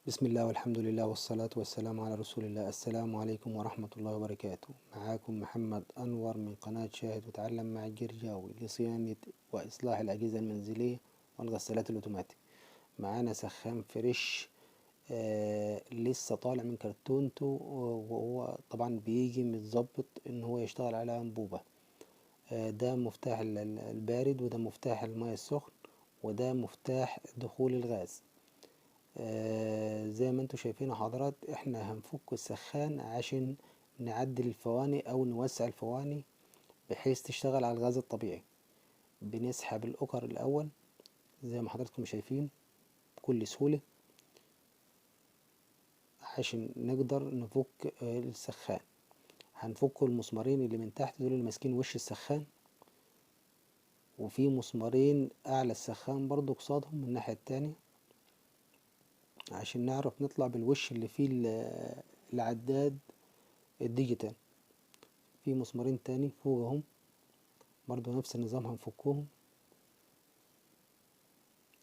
بسم الله والحمد لله والصلاة والسلام على رسول الله. السلام عليكم ورحمة الله وبركاته. معاكم محمد أنور من قناة شاهد وتعلم مع الجرجاوي لصيانة وإصلاح الأجهزة المنزلية والغسالات الأوتوماتيك. معانا سخان فريش لسه طالع من كرتونته، وهو طبعا بيجي متظبط إن هو يشتغل على أنبوبة. ده مفتاح البارد، وده مفتاح الماء السخن، وده مفتاح دخول الغاز. زي ما انتوا شايفين حضرات، احنا هنفك السخان عشان نعدل الفواني او نوسع الفواني بحيث تشتغل على الغاز الطبيعي. بنسحب الاوكر الاول زي ما حضراتكم شايفين بكل سهولة عشان نقدر نفك السخان. هنفك المسمارين اللي من تحت دول اللي ماسكين وش السخان، وفي مسمارين اعلى السخان برضو قصادهم من الناحية التانية عشان نعرف نطلع بالوش اللي فيه العداد الديجيتال. في مسمارين تاني فوقهم برضو نفس النظام هنفكهم.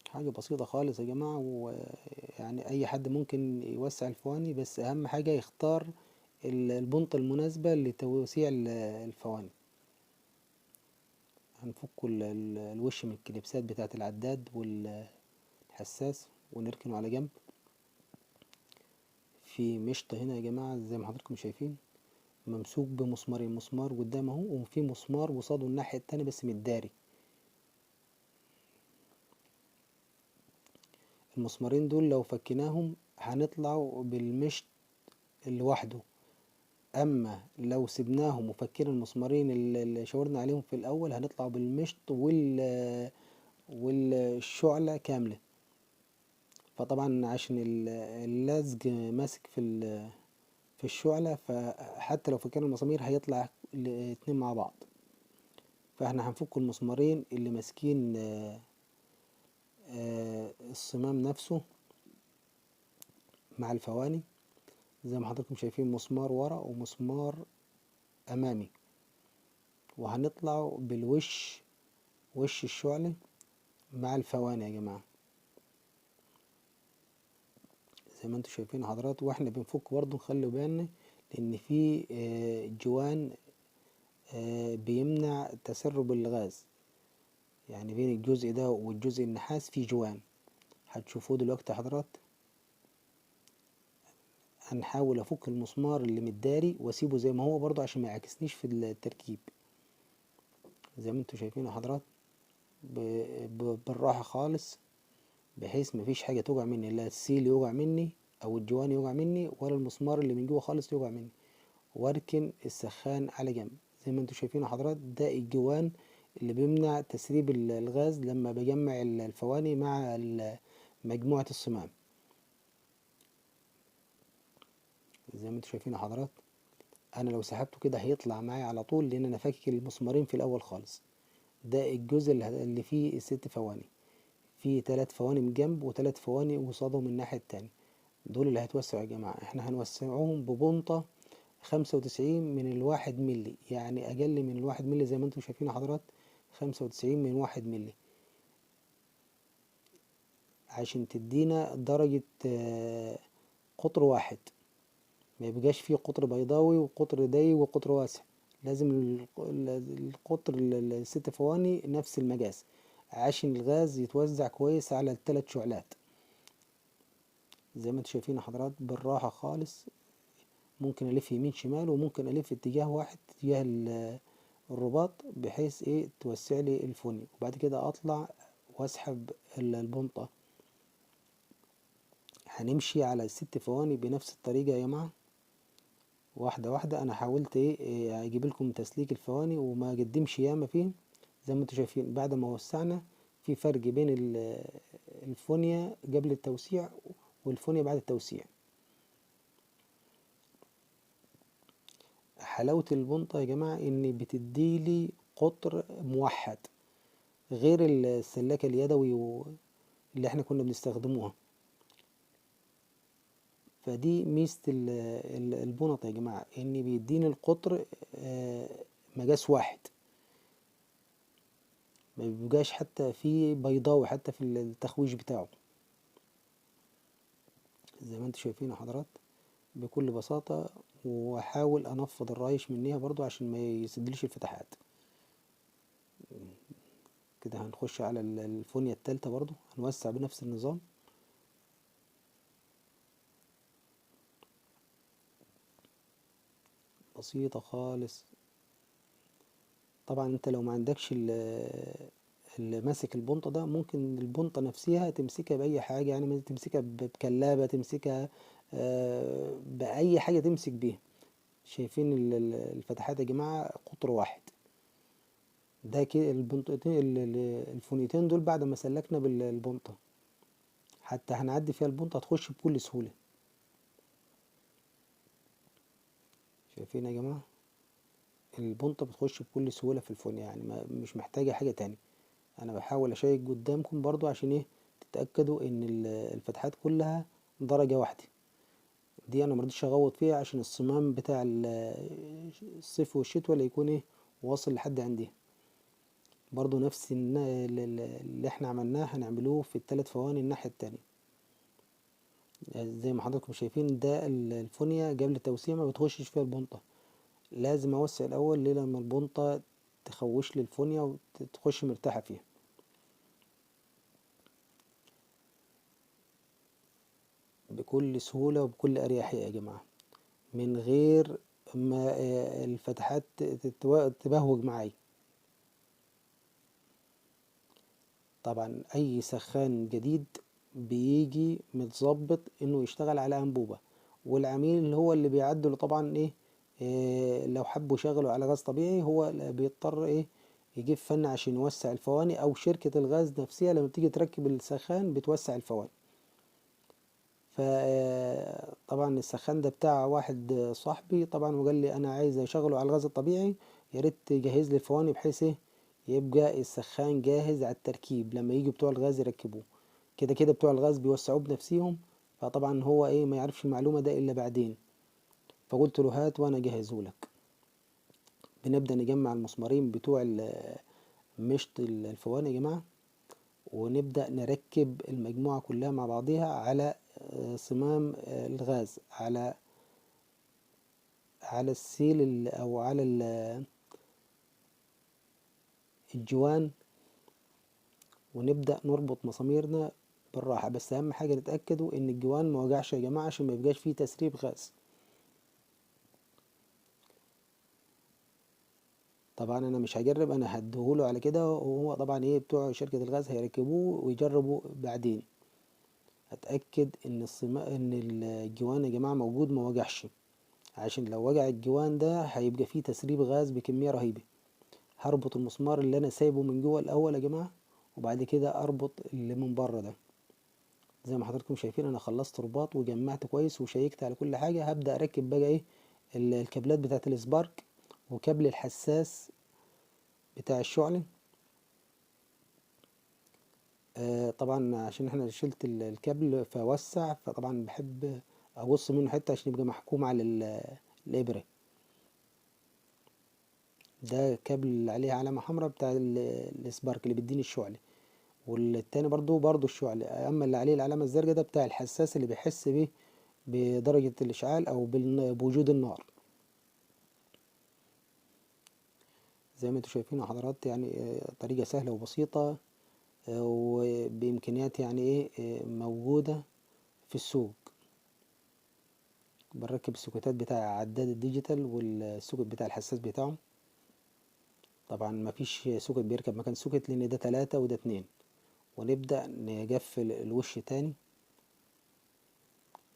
حاجة بسيطة خالص يا جماعة، ويعني أي حد ممكن يوسع الفواني، بس أهم حاجة يختار البنطة المناسبة لتوسيع الفواني. هنفك الوش من الكليبسات بتاعة العداد والحساس ونركنه على جنب. في مشط هنا يا جماعة زي ما حضراتكم شايفين ممسوك بمسمارين، مسمار قدام اهو وفي مسمار قصاده الناحية التانية بس متداري. المسمارين دول لو فكيناهم هنطلعوا بالمشط لوحده، اما لو سيبناهم وفكينا المسمارين اللي شاورنا عليهم في الاول هنطلعوا بالمشط والشعلة كاملة. فطبعا عشان اللزج ماسك في الشعلة، فحتى لو فكينا المسامير هيطلع الاتنين مع بعض. فاحنا هنفك المسمارين اللي ماسكين الصمام نفسه مع الفواني. زي ما حضراتكم شايفين مسمار ورا ومسمار امامي، وهنطلع بالوش وش الشعلة مع الفواني يا جماعة زي ما انتوا شايفين حضرات. واحنا بنفك برضو نخلي بالنا لان في جوان بيمنع تسرب الغاز، يعني بين الجزء ده والجزء النحاس في جوان هتشوفوه دلوقتي حضرات. هنحاول افك المسمار اللي متداري واسيبه زي ما هو برضو عشان ما يعكسنيش في التركيب. زي ما انتوا شايفين حضرات بالراحة خالص بحيث مفيش حاجة توجع مني، لا السيل يوجع مني او الجوان يوجع مني ولا المسمار اللي من جوه خالص يوجع مني. واركن السخان على جنب. زي ما انتوا شايفين حضرات ده الجوان اللي بيمنع تسريب الغاز لما بجمع الفواني مع مجموعة الصمام. زي ما انتوا شايفين حضرات انا لو سحبته كده هيطلع معايا على طول لان انا فاكك المسمارين في الاول خالص. ده الجزء اللي فيه الست فواني، فيه 3 فواني من جنب و3 فواني قصادهم من الناحية التانية. دول اللي هتوسعوا يا جماعة. احنا هنوسعهم ببنطة 95 من الواحد ملي، يعني اقل من الواحد ملي زي ما انتم شايفين حضرات. 95 من 1 ملي عشان تدينا درجة قطر واحد، ما يبقاش فيه قطر بيضاوي وقطر ضيق وقطر واسع. لازم القطر الست فواني نفس المقاس عشان الغاز يتوزع كويس على ال3 شعلات. زي ما انتم شايفين حضرات بالراحة خالص. ممكن الف يمين شمال وممكن الف اتجاه واحد اتجاه الرباط بحيث ايه توسع لي الفوني، وبعد كده اطلع واسحب البنطة. هنمشي على ال6 فواني بنفس الطريقة يا جماعة واحدة واحدة. انا حاولت ايه اجيب لكم تسليك الفواني وما اقدمش ياما فيه. زي ما انتم شايفين بعد ما وسعنا في فرق بين الفونيا قبل التوسيع والفونيا بعد التوسيع. حلاوة البنطة يا جماعة ان بتديلي قطر موحد غير السلاكة اليدوي اللي احنا كنا بنستخدموها. فدي ميزة البنط يا جماعة ان بيديني القطر مقاس واحد، ما بيبقاش حتى في بيضاوي حتى في التخويش بتاعه. زي ما انتوا شايفين يا حضرات بكل بساطة. واحاول انفض الرايش منيها برضو عشان ما يسدلش الفتحات. كده هنخش على الفونية التالتة برضو هنوسع بنفس النظام. بسيطة خالص. طبعا انت لو ما عندكش اللي ماسك البنطة ده، ممكن البنطة نفسها تمسكها بأي حاجة، يعني تمسكها بكلابة، تمسكها بأي حاجة تمسك بيها. شايفين الفتحات يا جماعة قطر واحد. ده كده البنطتين الفونيتين دول بعد ما سلكنا بالبنطة، حتى هنعدي فيها البنطة هتخش بكل سهولة. شايفين يا جماعة البنطة بتخش بكل سهولة في الفونية، يعني مش محتاجة حاجة تاني. انا بحاول اشيك قدامكم برضو عشان ايه تتأكدوا ان الفتحات كلها درجة واحدة. دي انا مرضيش اغوط فيها عشان الصمام بتاع الصيف والشتوى اللي يكون ايه واصل لحد عندي. برضو نفس اللي احنا عملناه هنعملوه في الثلاث فواني الناحية التانية. زي ما حضراتكم شايفين ده الفونية قبل التوسيع ما بتخشش فيها البنطة، لازم اوسع الاول ليه لما البنطة تخوش لي الفونية وتخش مرتاحة فيها. بكل سهولة وبكل أريحية يا جماعة، من غير ما الفتحات تبهوج معايا. طبعا أي سخان جديد بيجي متظبط إنه يشتغل على أنبوبة، والعميل هو اللي بيعدله طبعا إيه. لو حبوا يشغلوا على غاز طبيعي هو بيضطر إيه يجيب فن عشان يوسع الفواني، أو شركة الغاز نفسها لما بتيجي تركب السخان بتوسع الفواني. فطبعا السخان ده بتاع واحد صاحبي طبعا، وقال لي انا عايز اشغله على الغاز الطبيعي، يا ريت تجهز لي الفواني بحيث ايه يبقى السخان جاهز على التركيب لما يجي بتوع الغاز يركبوه. كده كده بتوع الغاز بيوسعوه بنفسهم، فطبعا هو ايه ما يعرفش المعلومة ده الا بعدين. فقلت له هات وانا اجهزه لك. بنبدأ نجمع المسمارين بتوع مشط الفواني يا جماعة، ونبدأ نركب المجموعة كلها مع بعضها على صمام الغاز، على السيل او على الجوان، ونبدأ نربط مساميرنا بالراحة. بس اهم حاجة نتأكدوا ان الجوان ما وجعش يا جماعة عشان ما يبقاش فيه تسريب غاز. طبعا انا مش هجرب، انا هديهوله على كده، وهو طبعا ايه بتوع شركة الغاز هيركبوه ويجربوا بعدين. اتأكد ان ان الجوان يا جماعة موجود ما وجعش، عشان لو وجع الجوان ده هيبقى فيه تسريب غاز بكمية رهيبة. هربط المسمار اللي انا سايبه من جوه الاول يا جماعة، وبعد كده اربط اللي من بره ده. زي ما حضراتكم شايفين انا خلصت رباط وجمعت كويس وشيكت على كل حاجة. هبدأ اركب بقى ايه الكابلات بتاعة السبارك وكابل الحساس بتاع الشعلة. طبعا عشان احنا شلت الكابل فوسع، فطبعا بحب اقص منه حتة عشان يبقى محكوم على الابرة. ده كابل اللي عليه علامة حمراء بتاع السبارك اللي بيديني الشعلة، والتاني برضو الشعلة. اما اللي عليه العلامة الزرقاء ده بتاع الحساس اللي بيحس بيه بدرجة الاشعال او بوجود النار. زي ما انتوا شايفين يا حضرات، يعني طريقة سهلة وبسيطة، وبإمكانيات يعني ايه موجودة في السوق. بنركب السوكتات بتاع عداد الديجيتال والسوكت بتاع الحساس بتاعه. طبعا مفيش سوكت بيركب مكان سوكت لان ده 3 وده 2. ونبدأ نقفل الوش تاني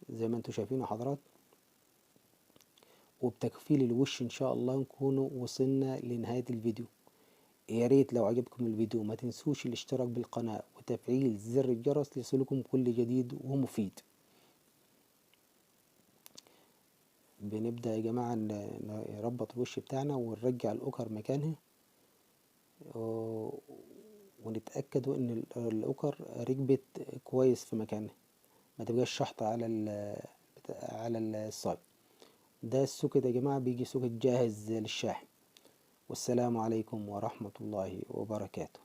زي ما انتوا شايفين يا حضرات. وبتكفيل الوش ان شاء الله نكون وصلنا لنهاية الفيديو. يا ريت لو عجبكم الفيديو ما تنسوش الاشتراك بالقناة وتفعيل زر الجرس ليصلكم كل جديد ومفيد. بنبدأ يا جماعة نربط الوش بتاعنا ونرجع الأوكر مكانها، ونتأكدوا ان الأوكر ركبت كويس في مكانها، ما تبقاش شحطة على الصاج. ده السوكت يا جماعة بيجي سوكت جاهز للشاحن. والسلام عليكم ورحمة الله وبركاته.